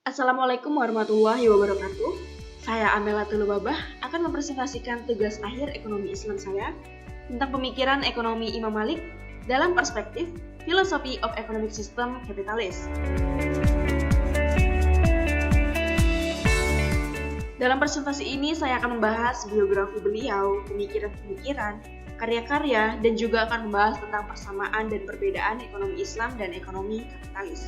Assalamualaikum warahmatullahi wabarakatuh. Saya Amela Tulubabah akan mempresentasikan tugas akhir ekonomi Islam saya tentang pemikiran ekonomi Imam Malik dalam perspektif Philosophy of Economic System Kapitalis. Dalam presentasi ini saya akan membahas biografi beliau, pemikiran-pemikiran, karya-karya, dan juga akan membahas tentang persamaan dan perbedaan ekonomi Islam dan ekonomi kapitalis.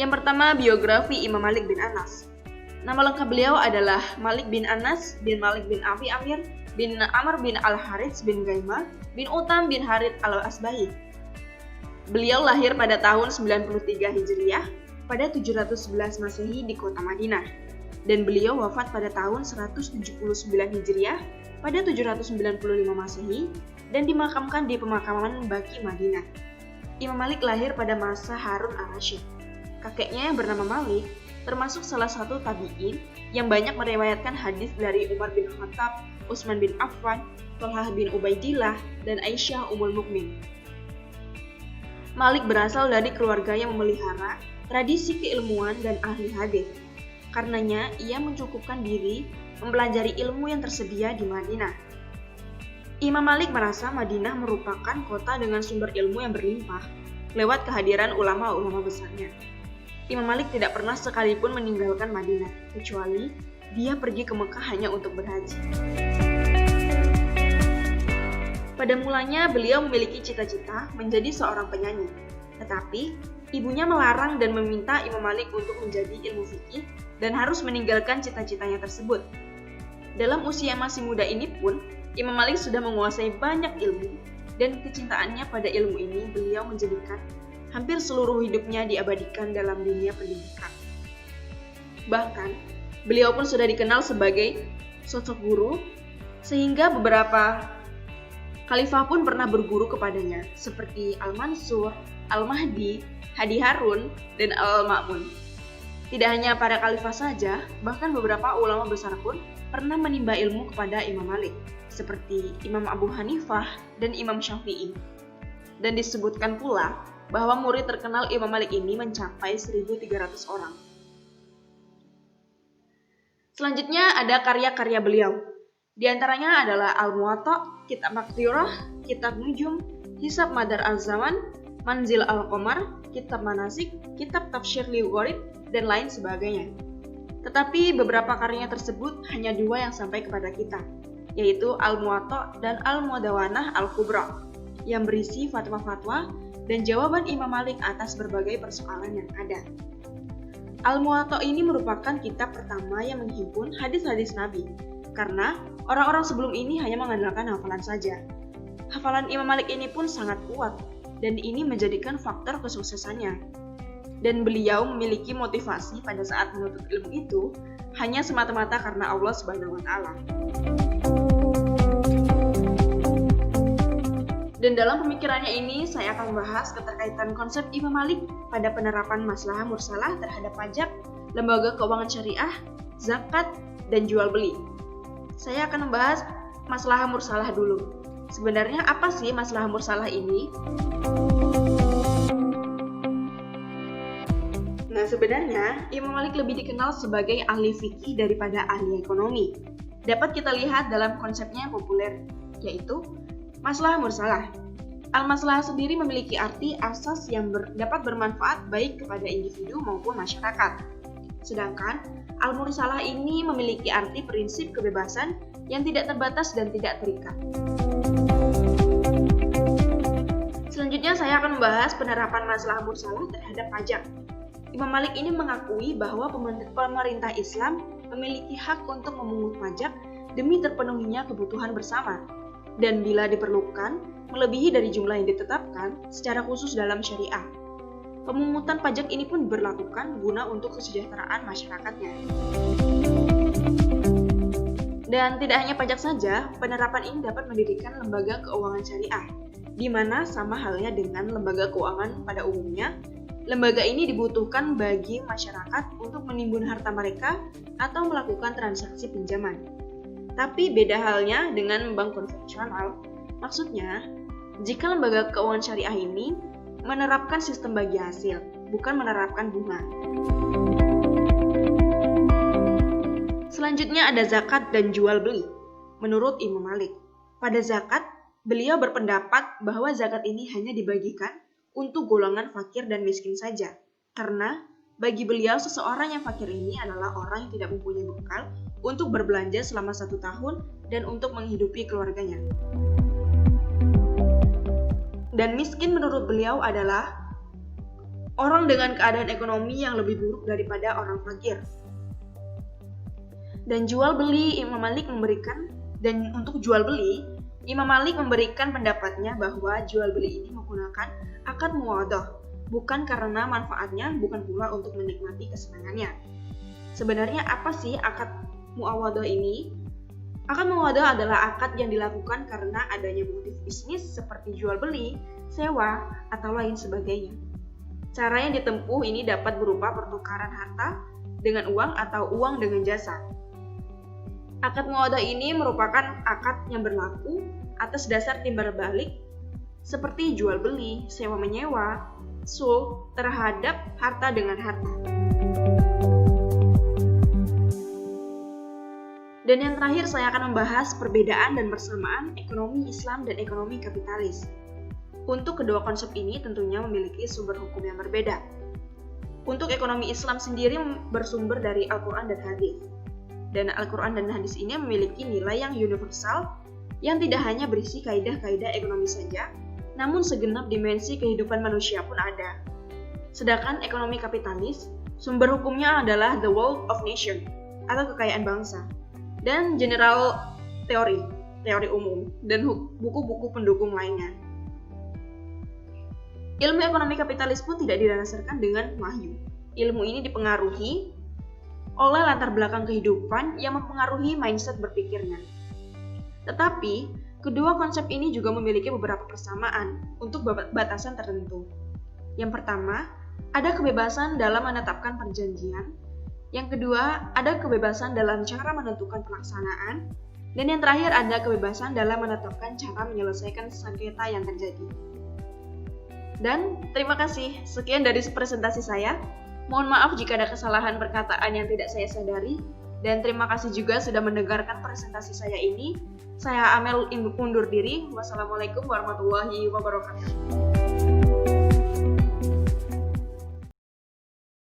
Yang pertama, biografi Imam Malik bin Anas. Nama lengkap beliau adalah Malik bin Anas bin Malik bin Abi Amir bin Amr bin Al-Harits bin Gaimah bin Utam bin Harith Al-Asbahi. Beliau lahir pada tahun 93 Hijriah pada 711 Masehi di kota Madinah, dan beliau wafat pada tahun 179 Hijriah pada 795 Masehi dan dimakamkan di pemakaman Baqi Madinah. Imam Malik lahir pada masa Harun al-Rasyid. Kakeknya yang bernama Malik termasuk salah satu tabi'in yang banyak meriwayatkan hadis dari Umar bin Khattab, Utsman bin Affan, Thalhah bin Ubaidillah, dan Aisyah Ummul Mukmin. Malik berasal dari keluarga yang memelihara tradisi keilmuan dan ahli hadis. Karenanya, ia mencukupkan diri mempelajari ilmu yang tersedia di Madinah. Imam Malik merasa Madinah merupakan kota dengan sumber ilmu yang berlimpah lewat kehadiran ulama-ulama besarnya. Imam Malik tidak pernah sekalipun meninggalkan Madinah, kecuali dia pergi ke Mekah hanya untuk berhaji. Pada mulanya beliau memiliki cita-cita menjadi seorang penyanyi, tetapi ibunya melarang dan meminta Imam Malik untuk menjadi ilmu fikih dan harus meninggalkan cita-citanya tersebut. Dalam usia yang masih muda ini pun, Imam Malik sudah menguasai banyak ilmu, dan kecintaannya pada ilmu ini beliau menjadikan hampir seluruh hidupnya diabadikan dalam dunia pendidikan. Bahkan, beliau pun sudah dikenal sebagai sosok guru, sehingga beberapa khalifah pun pernah berguru kepadanya, seperti Al-Mansur, Al-Mahdi, Hadi Harun, dan Al-Ma'mun. Tidak hanya para khalifah saja, bahkan beberapa ulama besar pun pernah menimba ilmu kepada Imam Malik, seperti Imam Abu Hanifah dan Imam Syafi'i. Dan disebutkan pula bahwa murid terkenal Imam Malik ini mencapai 1.300 orang. Selanjutnya ada karya-karya beliau. Di antaranya adalah Al-Muwatta, Kitab Maktirah, Kitab Nujum, Hisab Madar Al-Zaman, Manzil Al-Qamar, Kitab Manasik, Kitab Tafsir Li-Gharib, dan lain sebagainya. Tetapi beberapa karyanya tersebut hanya dua yang sampai kepada kita, yaitu Al-Muwatta dan Al-Mudawanah Al-Kubra, yang berisi fatwa-fatwa dan jawaban Imam Malik atas berbagai persoalan yang ada. Al-Muwatta ini merupakan kitab pertama yang menghimpun hadis-hadis Nabi, karena orang-orang sebelum ini hanya mengandalkan hafalan saja. Hafalan Imam Malik ini pun sangat kuat, dan ini menjadikan faktor kesuksesannya. Dan beliau memiliki motivasi pada saat menuntut ilmu itu hanya semata-mata karena Allah Subhanahu wa Ta'ala. Dan dalam pemikirannya ini, saya akan membahas keterkaitan konsep Imam Malik pada penerapan maslahah mursalah terhadap pajak, lembaga keuangan syariah, zakat, dan jual beli. Saya akan membahas maslahah mursalah dulu. Sebenarnya apa sih maslahah mursalah ini? Nah, sebenarnya Imam Malik lebih dikenal sebagai ahli fikih daripada ahli ekonomi. Dapat kita lihat dalam konsepnya yang populer, yaitu maslahah mursalah. Al-maslahah sendiri memiliki arti asas yang dapat bermanfaat baik kepada individu maupun masyarakat. Sedangkan al-mursalah ini memiliki arti prinsip kebebasan yang tidak terbatas dan tidak terikat. Selanjutnya saya akan membahas penerapan maslahah mursalah terhadap pajak. Imam Malik ini mengakui bahwa pemerintah Islam memiliki hak untuk memungut pajak demi terpenuhinya kebutuhan bersama, dan bila diperlukan, melebihi dari jumlah yang ditetapkan secara khusus dalam syariah. Pemungutan pajak ini pun diberlakukan guna untuk kesejahteraan masyarakatnya. Dan tidak hanya pajak saja, penerapan ini dapat mendirikan lembaga keuangan syariah, di mana sama halnya dengan lembaga keuangan pada umumnya, lembaga ini dibutuhkan bagi masyarakat untuk menimbun harta mereka atau melakukan transaksi pinjaman. Tapi beda halnya dengan bank konvensional. Maksudnya, jika lembaga keuangan syariah ini menerapkan sistem bagi hasil, bukan menerapkan bunga. Selanjutnya ada zakat dan jual beli. Menurut Imam Malik, pada zakat, beliau berpendapat bahwa zakat ini hanya dibagikan untuk golongan fakir dan miskin saja. Karena bagi beliau seseorang yang fakir ini adalah orang yang tidak mempunyai bekal untuk berbelanja selama 1 tahun dan untuk menghidupi keluarganya. Dan miskin menurut beliau adalah orang dengan keadaan ekonomi yang lebih buruk daripada orang fakir. Dan jual beli Imam Malik memberikan pendapatnya bahwa jual beli ini menggunakan akad muwadhah, bukan karena manfaatnya, bukan pula untuk menikmati kesenangannya. Sebenarnya apa sih akad muwadhah ini? Akad muwadhah adalah akad yang dilakukan karena adanya motif bisnis seperti jual beli, sewa, atau lain sebagainya. Cara yang ditempuh ini dapat berupa pertukaran harta dengan uang atau uang dengan jasa. Akad muwadhah ini merupakan akad yang berlaku atas dasar timbal balik seperti jual beli, sewa menyewa, sul terhadap harta dengan harta. Dan yang terakhir saya akan membahas perbedaan dan persamaan ekonomi Islam dan ekonomi kapitalis. Untuk kedua konsep ini tentunya memiliki sumber hukum yang berbeda. Untuk ekonomi Islam sendiri bersumber dari Al-Quran dan Hadis. Dan Al-Quran dan Hadis ini memiliki nilai yang universal yang tidak hanya berisi kaidah-kaidah ekonomi saja, namun segenap dimensi kehidupan manusia pun ada. Sedangkan ekonomi kapitalis, sumber hukumnya adalah the wealth of nation atau kekayaan bangsa, dan general teori umum, dan buku-buku pendukung lainnya. Ilmu ekonomi kapitalis pun tidak didasarkan dengan wahyu. Ilmu ini dipengaruhi oleh latar belakang kehidupan yang mempengaruhi mindset berpikirnya. Tetapi, kedua konsep ini juga memiliki beberapa persamaan untuk batasan tertentu. Yang pertama, ada kebebasan dalam menetapkan perjanjian. Yang kedua, ada kebebasan dalam cara menentukan pelaksanaan. Dan yang terakhir, ada kebebasan dalam menetapkan cara menyelesaikan sengketa yang terjadi. Dan terima kasih, sekian dari presentasi saya. Mohon maaf jika ada kesalahan perkataan yang tidak saya sadari. Dan terima kasih juga sudah mendengarkan presentasi saya ini. Saya Amel undur diri. Wassalamualaikum warahmatullahi wabarakatuh.